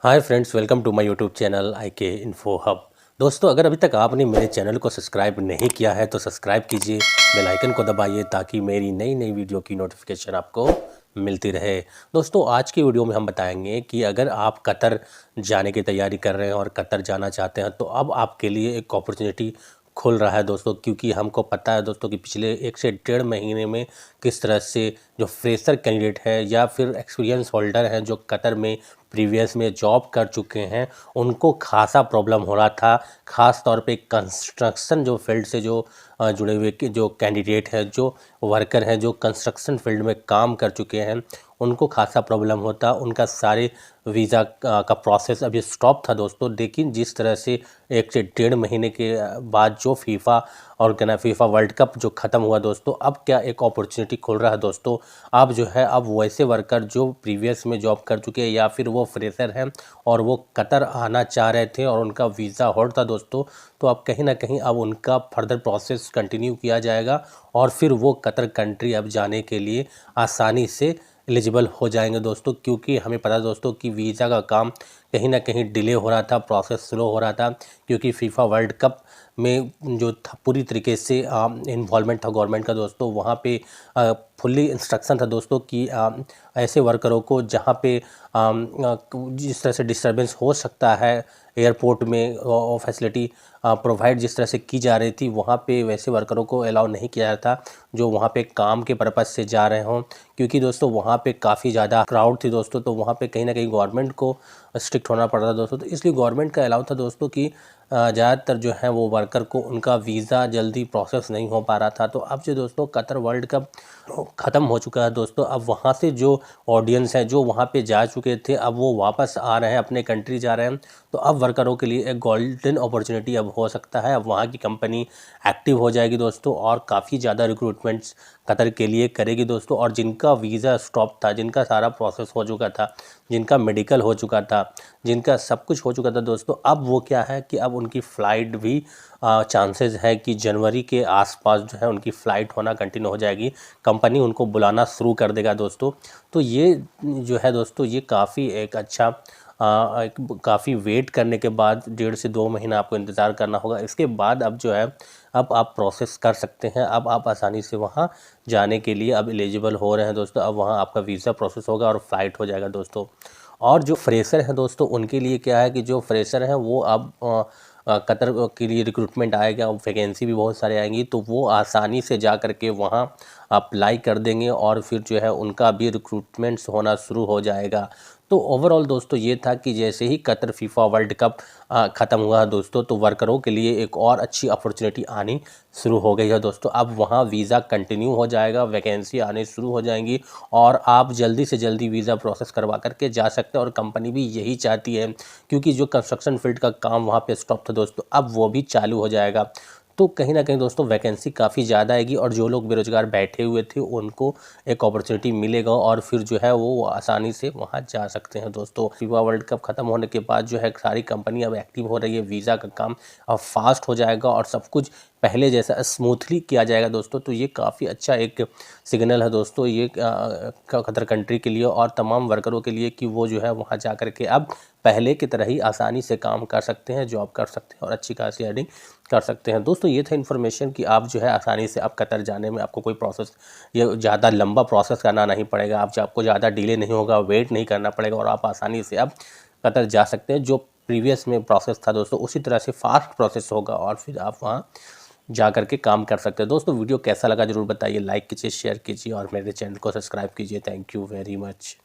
Hi friends, welcome to my YouTube channel IK info hub. दोस्तों, अगर अभी तक आपने मेरे चैनल को सब्सक्राइब नहीं किया है तो सब्सक्राइब कीजिए, बेल आइकन को दबाइए ताकि मेरी नई नई वीडियो की नोटिफिकेशन आपको मिलती रहे। दोस्तों, आज की वीडियो में हम बताएंगे कि अगर आप कतर जाने की तैयारी कर रहे हैं और कतर जाना चाहते हैं तो अब आपके लिए एक अपॉर्चुनिटी खुल रहा है दोस्तों, क्योंकि हमको पता है दोस्तों कि पिछले 1 से 1.5 महीने में किस तरह से जो फ्रेशर कैंडिडेट है या फिर एक्सपीरियंस होल्डर हैं जो कतर में प्रीवियस में जॉब कर चुके हैं उनको खासा प्रॉब्लम हो रहा था। ख़ास तौर पे कंस्ट्रक्शन जो फील्ड से जो जुड़े हुए जो कैंडिडेट हैं, जो वर्कर हैं, जो कंस्ट्रक्शन फील्ड में काम कर चुके हैं, उनको खासा प्रॉब्लम होता। उनका सारे वीज़ा का प्रोसेस अभी स्टॉप था दोस्तों। लेकिन जिस तरह से 1 से 1.5 महीने के बाद जो फीफा और क्या ना फीफा वर्ल्ड कप जो ख़त्म हुआ दोस्तों, अब क्या एक अपॉर्चुनिटी खुल रहा है दोस्तों। अब जो है अब वैसे वर्कर जो प्रीवियस में जॉब कर चुके हैं या फिर वो फ्रेशर हैं और वो कतर आना चाह रहे थे और उनका वीज़ा होल्ड था दोस्तों, तो अब कहीं ना कहीं अब उनका फर्दर प्रोसेस कंटिन्यू किया जाएगा और फिर वो कतर कंट्री अब जाने के लिए आसानी से एलिजिबल हो जाएंगे दोस्तों। क्योंकि हमें पता है दोस्तों कि वीज़ा का काम कहीं ना कहीं डिले हो रहा था, प्रोसेस स्लो हो रहा था, क्योंकि फीफा वर्ल्ड कप में जो था पूरी तरीके से इन्वॉल्वमेंट था गवर्नमेंट का दोस्तों। वहाँ पे फुल्ली इंस्ट्रक्शन था दोस्तों कि ऐसे वर्करों को जहाँ पे जिस तरह से डिस्टर्बेंस हो सकता है एयरपोर्ट में फैसिलिटी प्रोवाइड जिस तरह से की जा रही थी, वहाँ पे वैसे वर्करों को अलाउ नहीं किया जा रहा था जो वहाँ पे काम के पर्पज़ से जा रहे हों। क्योंकि दोस्तों वहाँ पे काफ़ी ज़्यादा क्राउड थी दोस्तों, तो वहाँ पे कहीं ना कहीं गवर्नमेंट को स्ट्रिक्ट होना पड़ रहा था दोस्तों। तो इसलिए गवर्नमेंट का अलाउ था दोस्तों कि ज़्यादातर जो है वो वर्कर को उनका वीज़ा जल्दी प्रोसेस नहीं हो पा रहा था। तो अब जो दोस्तों कतर वर्ल्ड कप ख़त्म हो चुका है दोस्तों, अब वहाँ से जो ऑडियंस है जो वहाँ पे जा चुके थे अब वो वापस आ रहे हैं, अपने कंट्री जा रहे हैं। तो अब वर्करों के लिए एक गोल्डन अपॉर्चुनिटी अब हो सकता है। अब वहाँ की कंपनी एक्टिव हो जाएगी दोस्तों और काफ़ी ज़्यादा रिक्रूटमेंट्स कतर के लिए करेगी दोस्तों। और जिनका वीज़ा स्टॉप था, जिनका सारा प्रोसेस हो चुका था, जिनका मेडिकल हो चुका था, जिनका सब कुछ हो चुका था दोस्तों, अब वो क्या है कि अब उनकी फ़्लाइट भी चांसेस है कि जनवरी के आसपास जो है उनकी फ़्लाइट होना कंटिन्यू हो जाएगी। कंपनी उनको बुलाना शुरू कर देगा दोस्तों। तो ये जो है दोस्तों, ये काफ़ी एक अच्छा काफ़ी वेट करने के बाद 1.5 से 2 महीना आपको इंतज़ार करना होगा। इसके बाद अब जो है अब आप प्रोसेस कर सकते हैं। अब आप आसानी से वहाँ जाने के लिए अब एलिजिबल हो रहे हैं दोस्तों। अब वहाँ आपका वीज़ा प्रोसेस होगा और फ़्लाइट हो जाएगा दोस्तों। और जो फ्रेशर हैं दोस्तों, उनके लिए क्या है कि जो फ्रेशर हैं वो अब कतर के लिए रिक्रूटमेंट आएगा, वैकेंसी भी बहुत सारे आएंगी, तो वो आसानी से जा कर के वहाँ अप्लाई कर देंगे और फिर जो है उनका भी रिक्रूटमेंट्स होना शुरू हो जाएगा। तो ओवरऑल दोस्तों ये था कि जैसे ही कतर फीफा वर्ल्ड कप ख़त्म हुआ दोस्तों, तो वर्करों के लिए एक और अच्छी अपॉर्चुनिटी आनी शुरू हो गई है दोस्तों। अब वहाँ वीज़ा कंटिन्यू हो जाएगा, वैकेंसी आने शुरू हो जाएंगी और आप जल्दी से जल्दी वीज़ा प्रोसेस करवा करके जा सकते हैं। और कंपनी भी यही चाहती है, क्योंकि जो कंस्ट्रक्शन फील्ड का काम वहाँ पे स्टॉप था दोस्तों, अब वो भी चालू हो जाएगा। तो कहीं ना कहीं दोस्तों वैकेंसी काफ़ी ज़्यादा आएगी और जो लोग बेरोज़गार बैठे हुए थे उनको एक अपॉर्चुनिटी मिलेगा और फिर जो है वो आसानी से वहाँ जा सकते हैं दोस्तों। फीफा वर्ल्ड कप ख़त्म होने के बाद जो है सारी कंपनी अब एक्टिव हो रही है, वीज़ा का काम अब फास्ट हो जाएगा और सब कुछ पहले जैसा स्मूथली किया जाएगा दोस्तों। तो ये काफ़ी अच्छा एक सिग्नल है दोस्तों ये कतर कंट्री के लिए और तमाम वर्करों के लिए कि वो जो है वहाँ जा कर के अब पहले की तरह ही आसानी से काम कर सकते हैं, जॉब कर सकते हैं और अच्छी खासी अर्निंग कर सकते हैं दोस्तों। ये था इन्फॉर्मेशन कि आप जो है आसानी से अब कतर जाने में आपको कोई प्रोसेस ये ज़्यादा लंबा प्रोसेस करना नहीं पड़ेगा। आपको ज़्यादा डिले नहीं होगा, वेट नहीं करना पड़ेगा और आप आसानी से अब कतर जा सकते हैं। जो प्रीवियस में प्रोसेस था दोस्तों उसी तरह से फास्ट प्रोसेस होगा और फिर आप वहाँ जा कर के काम कर सकते हैं दोस्तों। वीडियो कैसा लगा ज़रूर बताइए, लाइक कीजिए, शेयर कीजिए और मेरे चैनल को सब्सक्राइब कीजिए। Thank you very much.